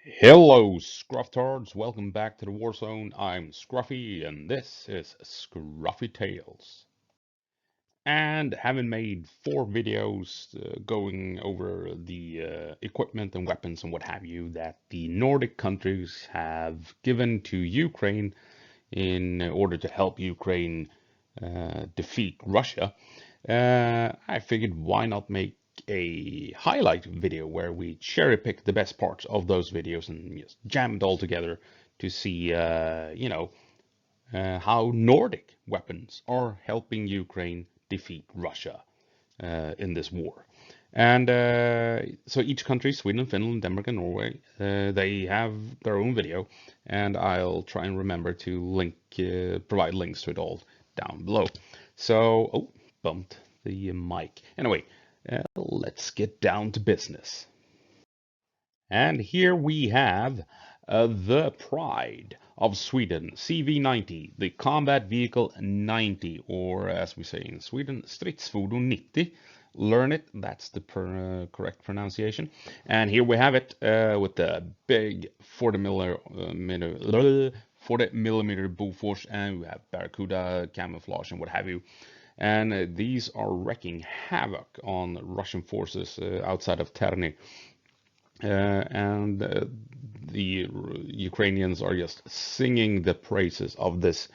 Hello, Scrufftards. Welcome back to the War Zone. I'm Scruffy, and this is Scruffy Tales. And having made 4 videos going over the equipment and weapons and what have you that the Nordic countries have given to Ukraine in order to help Ukraine defeat Russia, I figured why not make a highlight video where we cherry pick the best parts of those videos and just jam it all together to see, how Nordic weapons are helping Ukraine defeat Russia in this war. And so each country, Sweden, Finland, Denmark, and Norway, they have their own video, and I'll try and remember to provide links to it all down below. So, oh, bumped the mic. Anyway, let's get down to business. And here we have the pride of Sweden, CV90, the Combat Vehicle 90, or as we say in Sweden, Stridsfordon 90. Learn it, that's the correct pronunciation. And here we have it with the big 40 millimeter Bofors, and we have Barracuda camouflage and what have you. And these are wreaking havoc on Russian forces outside of Terni. And the Ukrainians are just singing the praises of this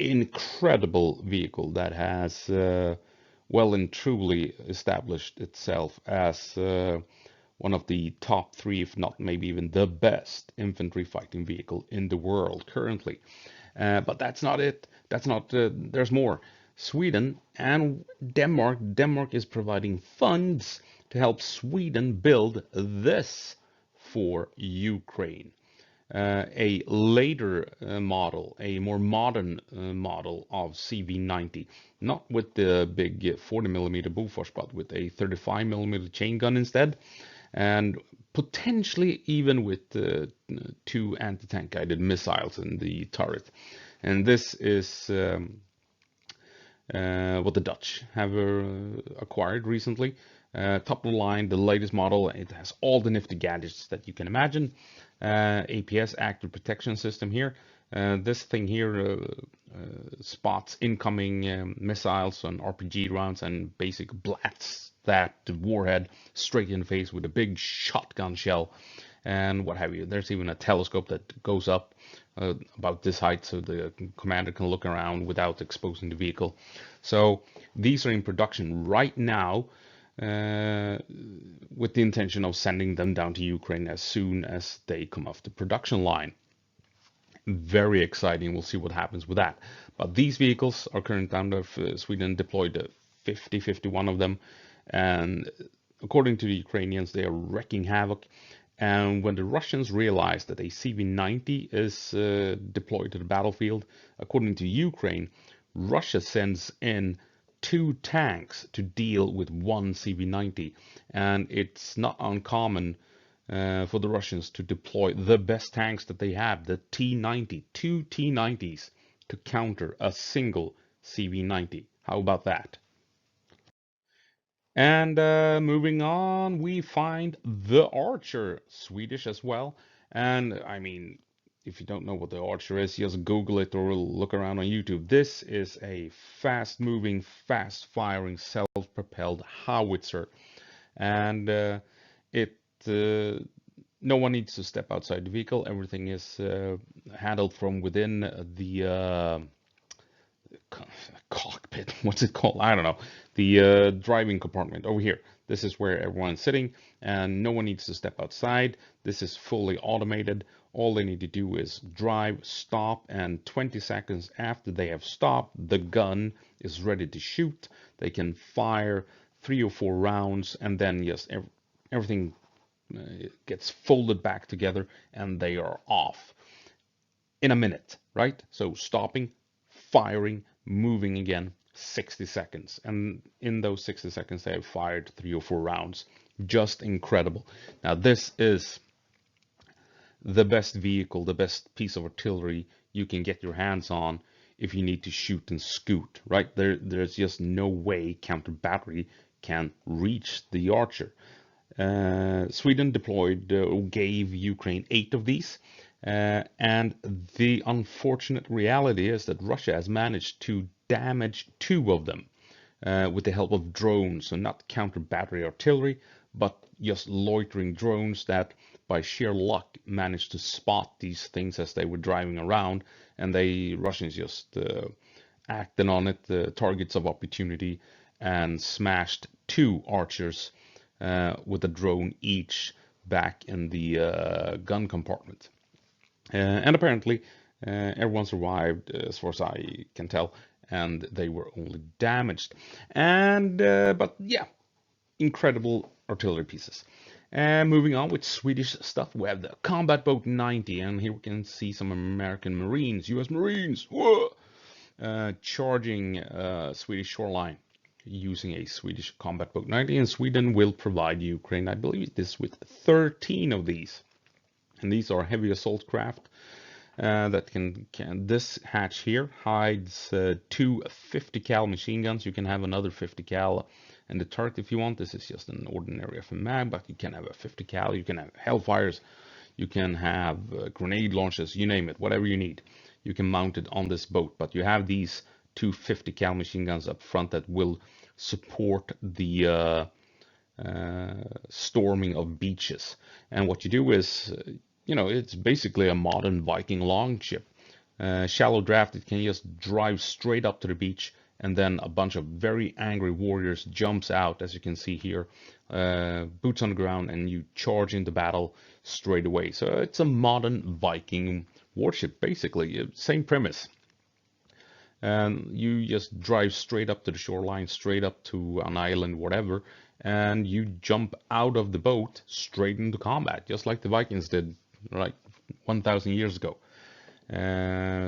incredible vehicle that has well and truly established itself as one of the top 3, if not maybe even the best infantry fighting vehicle in the world currently. But that's not it. That's not. There's more. Sweden and Denmark. Denmark is providing funds to help Sweden build this for Ukraine. A later model, a more modern model of CV90, not with the big 40 millimeter Bofors, but with a 35 millimeter chain gun instead, and potentially even with 2 anti-tank guided missiles in the turret. And this is what the Dutch have acquired recently. Top of the line, the latest model. It has all the nifty gadgets that you can imagine. APS, active protection system here. This thing here spots incoming missiles and RPG rounds and basic blasts that warhead straight in the face with a big shotgun shell and what have you. There's even a telescope that goes up about this height so the commander can look around without exposing the vehicle. So these are in production right now with the intention of sending them down to Ukraine as soon as they come off the production line. Very exciting. We'll see what happens with that. But these vehicles are currently down to Sweden deployed 51 of them. And according to the Ukrainians, they are wreaking havoc. And when the Russians realize that a CV90 is deployed to the battlefield, according to Ukraine, Russia sends in 2 tanks to deal with 1 CV90. And it's not uncommon for the Russians to deploy the best tanks that they have, the T90, 2 T90s, to counter a single CV90. How about that? And moving on, we find the Archer, Swedish as well. And I mean, if you don't know what the Archer is, just Google it or look around on YouTube. This is a fast-moving, fast-firing, self-propelled howitzer. And no one needs to step outside the vehicle. Everything is handled from within the cockpit. What's it called? I don't know. The driving compartment over here. This is where everyone's sitting and no one needs to step outside. This is fully automated. All they need to do is drive, stop, and 20 seconds after they have stopped, the gun is ready to shoot. They can fire 3 or 4 rounds and then just everything gets folded back together and they are off in a minute, right? So stopping, firing, moving again, 60 seconds. And in those 60 seconds, they have fired 3 or 4 rounds. Just incredible. Now, this is the best vehicle, the best piece of artillery you can get your hands on if you need to shoot and scoot, right? There's just no way counter battery can reach the Archer. Sweden deployed or gave Ukraine 8 of these. And the unfortunate reality is that Russia has managed to damage 2 of them with the help of drones, so not counter battery artillery, but just loitering drones that by sheer luck managed to spot these things as they were driving around, and the Russians just acted on it, the targets of opportunity, and smashed 2 archers with a drone each back in the gun compartment. And apparently, everyone survived, as far as I can tell, and they were only damaged. And but yeah, incredible artillery pieces. And moving on with Swedish stuff, we have the Combat Boat 90, and here we can see some American Marines, U.S. Marines, charging Swedish shoreline using a Swedish Combat Boat 90, and Sweden will provide Ukraine, I believe this, with 13 of these. And these are heavy assault craft that can this hatch here hides 2 50 cal machine guns. You can have another 50 cal in the turret if you want. This is just an ordinary FMAG, but you can have a 50 cal, you can have Hellfires, you can have grenade launchers, you name it, whatever you need. You can mount it on this boat, but you have these 2 50 cal machine guns up front that will support the storming of beaches. And what you do is, it's basically a modern Viking longship. Shallow draft, it can just drive straight up to the beach, and then a bunch of very angry warriors jumps out, as you can see here, boots on the ground, and you charge into battle straight away. So it's a modern Viking warship, basically, same premise. And you just drive straight up to the shoreline, straight up to an island, whatever, and you jump out of the boat straight into combat, just like the Vikings did, like 1,000 years ago.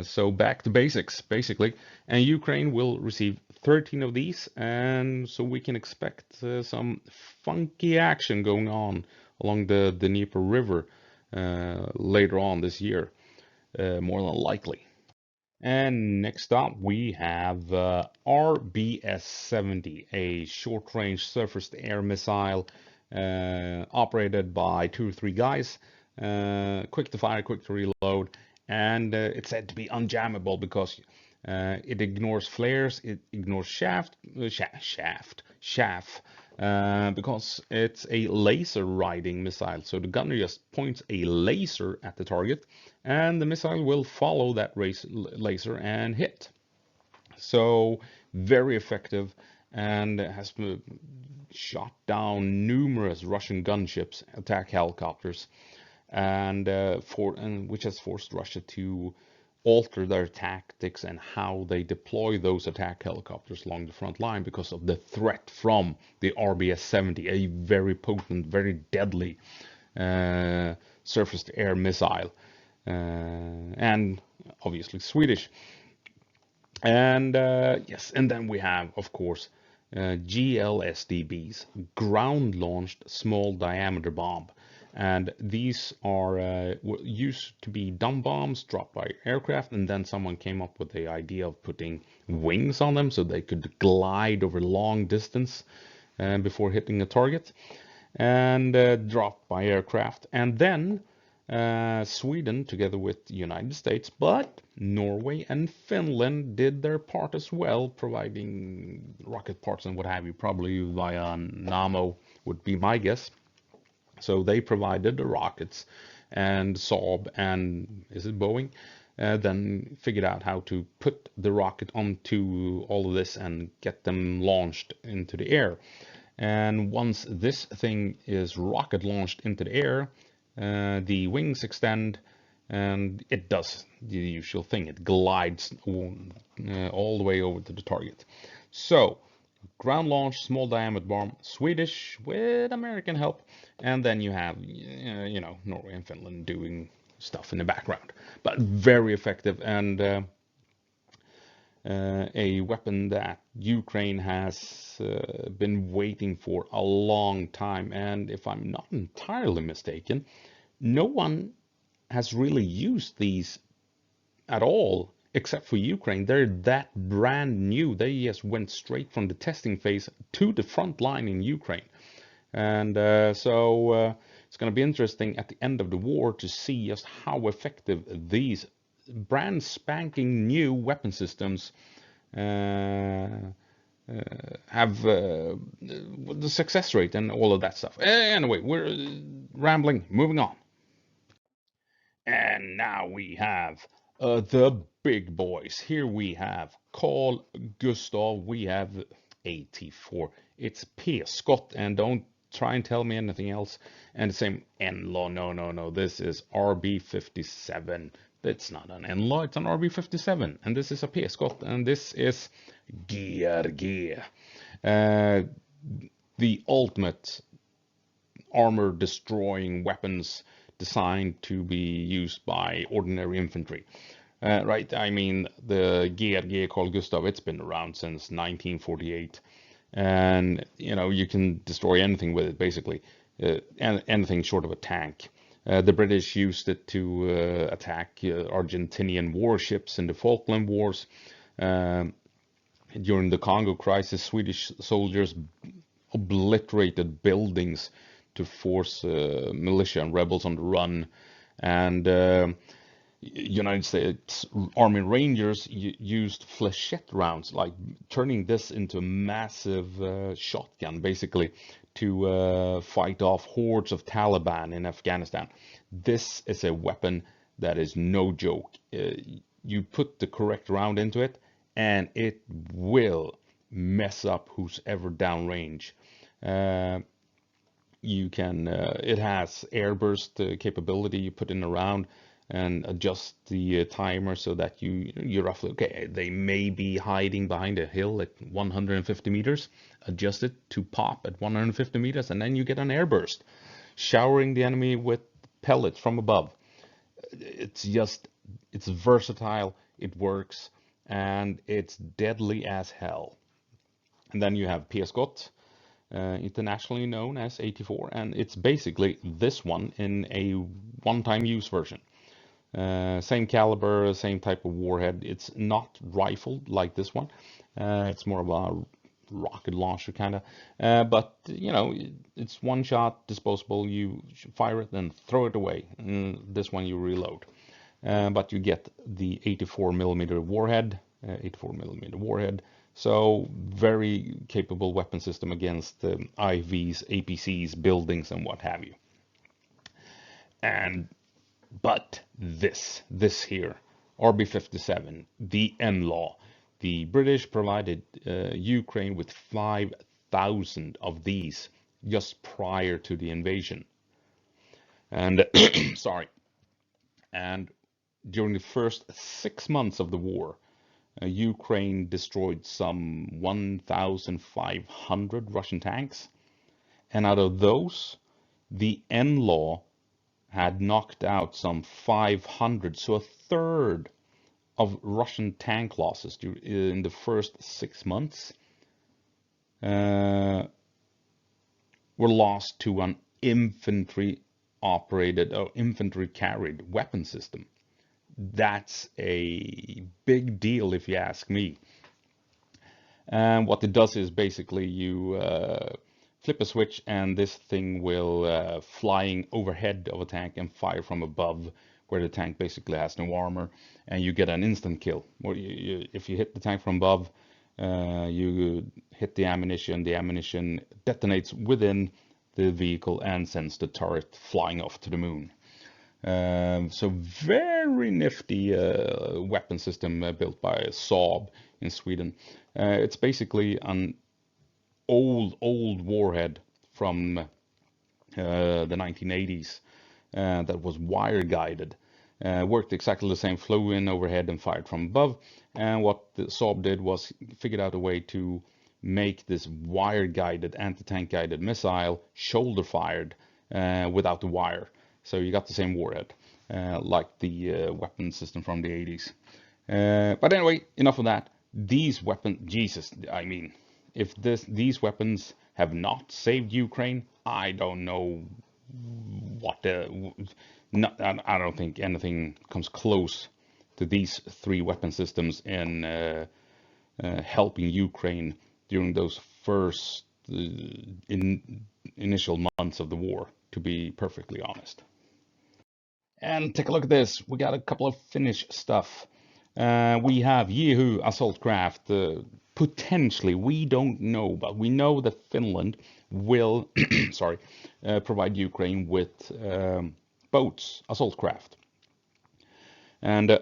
So back to basics, basically. And Ukraine will receive 13 of these, and so we can expect some funky action going on along the Dnieper River later on this year, more than likely. And next up, we have RBS-70, a short-range surface-to-air missile operated by 2 or 3 guys, quick to fire, quick to reload, and it's said to be unjammable because it ignores flares, it ignores chaff, because it's a laser riding missile. So the gunner just points a laser at the target, and the missile will follow that laser and hit. So very effective, and has shot down numerous Russian gunships, attack helicopters, and which has forced Russia to alter their tactics and how they deploy those attack helicopters along the front line because of the threat from the RBS-70, a very potent, very deadly surface-to-air missile, and obviously Swedish. And yes, and then we have, of course, GLSDBs, ground-launched small diameter bomb. And these are used to be dumb bombs dropped by aircraft, and then someone came up with the idea of putting wings on them so they could glide over long distance before hitting a target, and dropped by aircraft. And then Sweden, together with the United States, but Norway and Finland did their part as well, providing rocket parts and what have you, probably via Namo would be my guess. So they provided the rockets, and Saab and, is it Boeing, then figured out how to put the rocket onto all of this and get them launched into the air. And once this thing is rocket launched into the air, the wings extend, and it does the usual thing. It glides all the way over to the target. So ground launch, small diameter bomb, Swedish with American help, and then you have, Norway and Finland doing stuff in the background. But very effective, and a weapon that Ukraine has been waiting for a long time. And if I'm not entirely mistaken, no one has really used these at all except for Ukraine. They're that brand new. They just went straight from the testing phase to the front line in Ukraine. And it's going to be interesting at the end of the war to see just how effective these brand spanking new weapon systems uh, have the success rate and all of that stuff. Anyway, we're rambling, moving on. And now we have the big boys. Here we have Carl Gustav. We have 84. It's P. Scott, and don't try and tell me anything else. And the same N-law. No, no, no. This is RB57. It's not an N-law, it's an RB57. And this is a P. Scott, and this is GRG. Uh, the ultimate armor destroying weapons designed to be used by ordinary infantry. Right, I mean, the GRG Carl Gustav, it's been around since 1948. And, you know, you can destroy anything with it, basically. Anything short of a tank. The British used it to attack Argentinian warships in the Falkland Wars. During the Congo crisis, Swedish soldiers obliterated buildings to force militia and rebels on the run. And United States Army Rangers used flechette rounds, like turning this into a massive shotgun, basically, to fight off hordes of Taliban in Afghanistan. This is a weapon that is no joke. You put the correct round into it, and it will mess up who's ever downrange. You can, it has airburst capability. You put in a round and adjust the timer so that you're roughly, okay, they may be hiding behind a hill at 150 meters. Adjust it to pop at 150 meters, and then you get an airburst, showering the enemy with pellets from above. It's just, it's versatile, it works, and it's deadly as hell. And then you have P. Scott, internationally known as 84, and it's basically this one in a one-time use version. Same caliber, same type of warhead. It's not rifled like this one. It's more of a rocket launcher kind of. But you know, it's one shot, disposable. You fire it, then throw it away. This one you reload. But you get the 84 millimeter warhead. 84 millimeter warhead. So very capable weapon system against IVs, APCs, buildings, and what have you. And but this here, RB57, the N-law, the British provided Ukraine with 5,000 of these just prior to the invasion. And sorry, and during the first 6 months of the war, Ukraine destroyed some 1,500 Russian tanks, and out of those, the N-law had knocked out some 500, so a third of Russian tank losses in the first 6 months were lost to an infantry operated or infantry carried weapon system. That's a big deal if you ask me. And what it does is basically you flip a switch and this thing will flying overhead of a tank and fire from above where the tank basically has no armor, and you get an instant kill. Or if you hit the tank from above, you hit the ammunition detonates within the vehicle and sends the turret flying off to the moon. So very nifty weapon system built by Saab in Sweden. It's basically an old warhead from the 1980s that was wire guided. Worked exactly the same, flew in overhead and fired from above. And what the Saab did was figured out a way to make this wire guided, anti-tank guided missile shoulder fired without the wire. So you got the same warhead, like the weapon system from the 80s. But anyway, enough of that. These weapons, Jesus, I mean, if these weapons have not saved Ukraine, I don't know what I don't think anything comes close to these three weapon systems in helping Ukraine during those first initial months of the war, to be perfectly honest. And take a look at this. We got a couple of Finnish stuff. We have Jehu assault craft. Potentially, we don't know, but we know that Finland will, sorry, provide Ukraine with boats, assault craft. And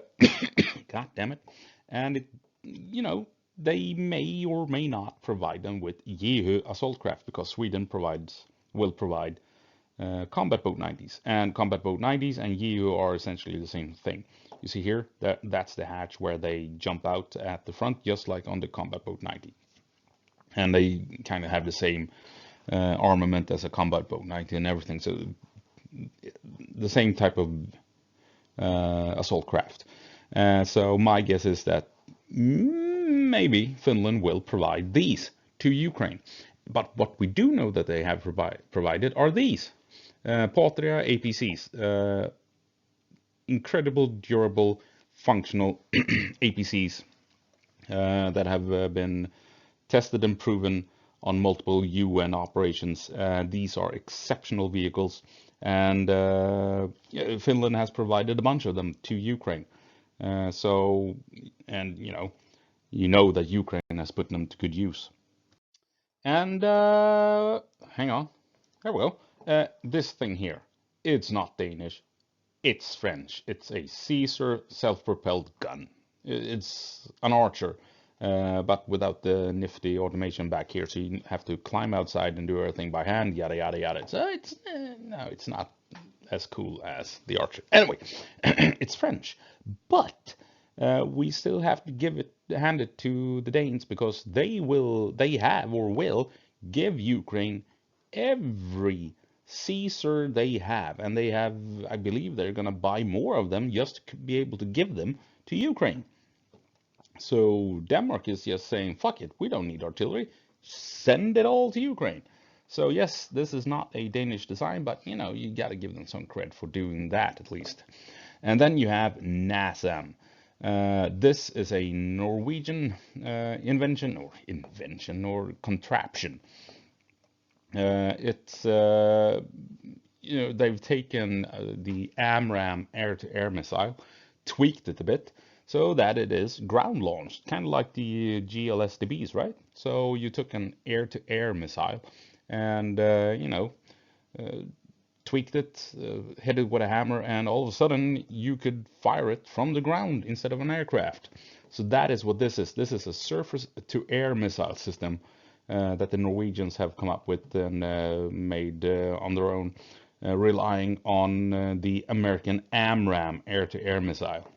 God damn it, and it, you know, they may or may not provide them with Jehu assault craft because Sweden will provide combat boat 90s, and combat boat 90s and Jehu are essentially the same thing. You see here, that's the hatch where they jump out at the front, just like on the combat boat 90. And they kind of have the same armament as a combat boat 90 and everything. So the same type of assault craft. So my guess is that maybe Finland will provide these to Ukraine. But what we do know that they have provided are these. Patria APCs. Incredible, durable, functional APCs that have been tested and proven on multiple UN operations. These are exceptional vehicles, and Finland has provided a bunch of them to Ukraine. So, and you know that Ukraine has put them to good use. And hang on, there we go. This thing here, it's not Danish, it's French. It's a Caesar self-propelled gun. It's an Archer, but without the nifty automation back here. So you have to climb outside and do everything by hand, yada yada yada. So no, it's not as cool as the Archer. Anyway, it's French, but we still have to hand it to the Danes because they have or will give Ukraine every Caesar they have, and they have, I believe they're going to buy more of them just to be able to give them to Ukraine. So Denmark is just saying, fuck it, we don't need artillery, send it all to Ukraine. So yes, this is not a Danish design, but you got to give them some credit for doing that at least. And then you have NASAM. This is a Norwegian invention or contraption. It's they've taken the AMRAAM air-to-air missile, tweaked it a bit so that it is ground launched, kind of like the GLSDBs, right? So you took an air-to-air missile and tweaked it, hit it with a hammer, and all of a sudden you could fire it from the ground instead of an aircraft. So that is what this is. This is a surface-to-air missile system that the Norwegians have come up with and made on their own, relying on the American AMRAAM air-to-air missile.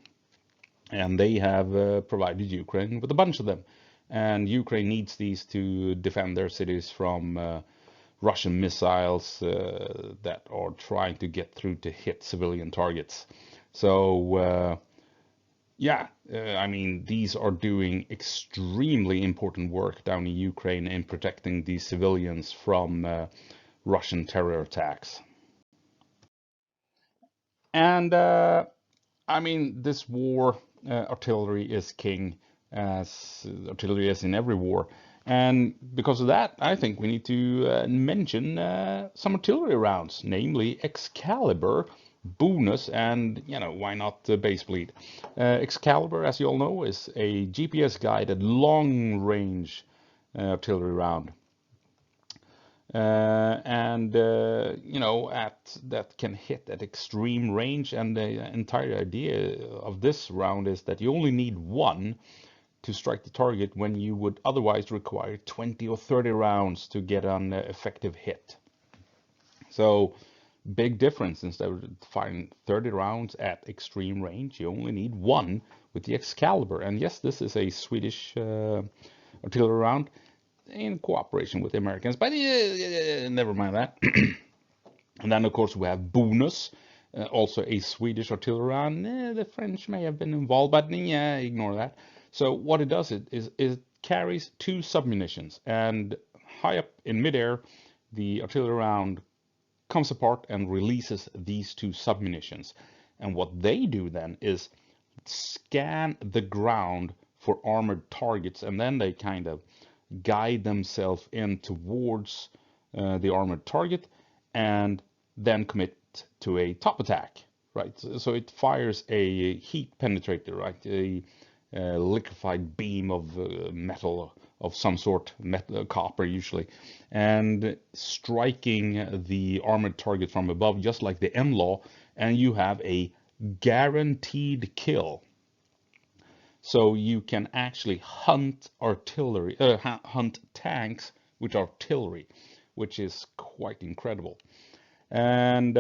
And they have provided Ukraine with a bunch of them. And Ukraine needs these to defend their cities from Russian missiles that are trying to get through to hit civilian targets. So yeah, I mean, these are doing extremely important work down in Ukraine in protecting the civilians from Russian terror attacks. And I mean, this war, artillery is king, as artillery is in every war. And because of that, I think we need to mention some artillery rounds, namely Excalibur, bonus, and why not base bleed. Excalibur, as you all know, is a GPS guided long range artillery round, and at that can hit at extreme range. And the entire idea of this round is that you only need one to strike the target when you would otherwise require 20 or 30 rounds to get an effective hit. So big difference. Instead of firing 30 rounds at extreme range, you only need one with the Excalibur. And yes, this is a Swedish artillery round in cooperation with the Americans, but never mind that. And then of course we have bonus, also a Swedish artillery round. The French may have been involved, but yeah, ignore that. So what it does is it carries two submunitions, and high up in midair, the artillery round comes apart and releases these two submunitions. And what they do then is scan the ground for armored targets, and then they kind of guide themselves in towards the armored target, and then commit to a top attack, right? So it fires a heat penetrator, right? A liquefied beam of metal of some sort, metal, copper usually, and striking the armored target from above, just like the M-Law, and you have a guaranteed kill. So you can actually hunt artillery, hunt tanks with artillery, which is quite incredible. And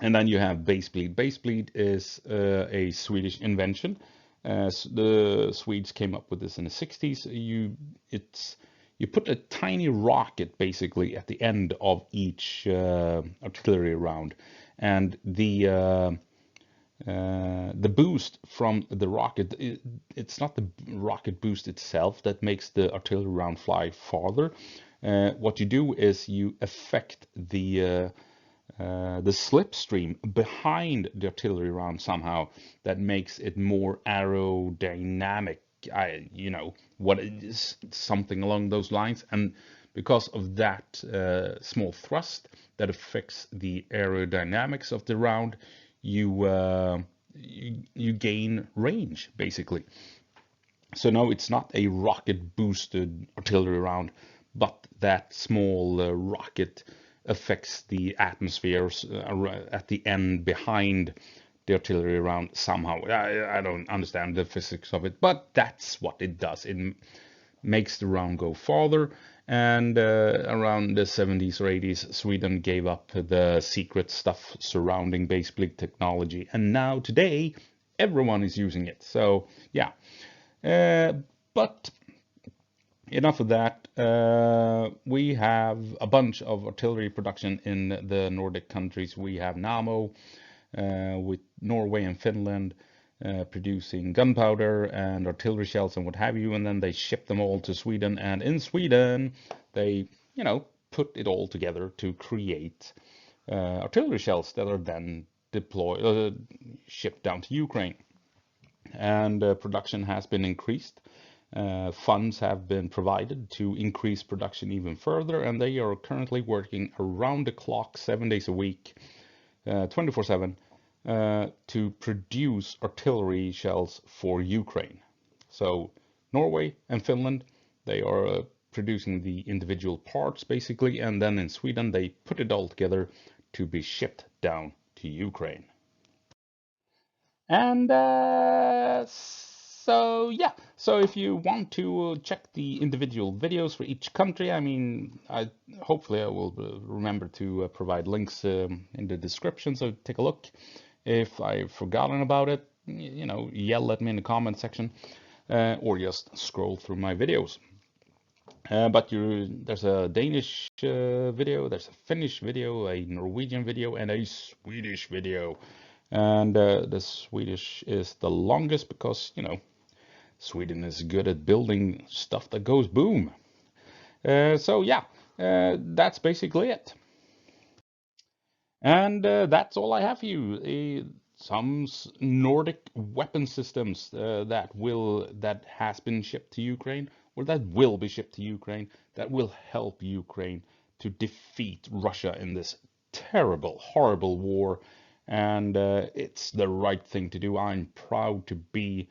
then you have base bleed. Base bleed is a Swedish invention. The Swedes came up with this in the 60s. You put a tiny rocket basically at the end of each artillery round, and the boost from the rocket, it's not the rocket boost itself that makes the artillery round fly farther. What you do is you affect the slipstream behind the artillery round somehow that makes it more aerodynamic. What it is, something along those lines. And because of that small thrust that affects the aerodynamics of the round, you gain range basically. So no, it's not a rocket boosted artillery round, but that small rocket affects the atmospheres at the end behind the artillery round somehow. I don't understand the physics of it, but that's what it does. It makes the round go farther. And around the 70s or 80s, Sweden gave up the secret stuff surrounding base bleed technology. And now today, everyone is using it. So yeah, but enough of that. We have a bunch of artillery production in the Nordic countries. We have Nammo with Norway and Finland producing gunpowder and artillery shells and what have you, and then they ship them all to Sweden. And in Sweden, they, put it all together to create artillery shells that are then deployed, shipped down to Ukraine. And production has been increased. Funds have been provided to increase production even further, and they are currently working around the clock, 7 days a week, 24/7, to produce artillery shells for Ukraine. So Norway and Finland, they are producing the individual parts basically, and then in Sweden they put it all together to be shipped down to Ukraine. And so yeah, so if you want to check the individual videos for each country, I mean, hopefully I will remember to provide links in the description, so take a look. If I've forgotten about it, yell at me in the comment section, or just scroll through my videos. But there's a Danish video, there's a Finnish video, a Norwegian video, and a Swedish video. And the Swedish is the longest because, Sweden is good at building stuff that goes boom. So yeah, that's basically it. And that's all I have for you. Some Nordic weapon systems that has been shipped to Ukraine, or that will be shipped to Ukraine, that will help Ukraine to defeat Russia in this terrible, horrible war. And it's the right thing to do. I'm proud to be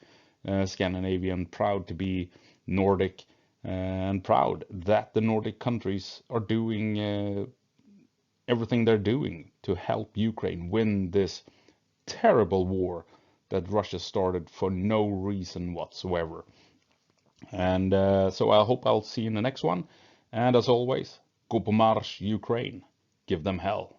Scandinavian, proud to be Nordic, and proud that the Nordic countries are doing everything they're doing to help Ukraine win this terrible war that Russia started for no reason whatsoever. And so I hope I'll see you in the next one. And as always, go på marsch, Ukraine. Give them hell.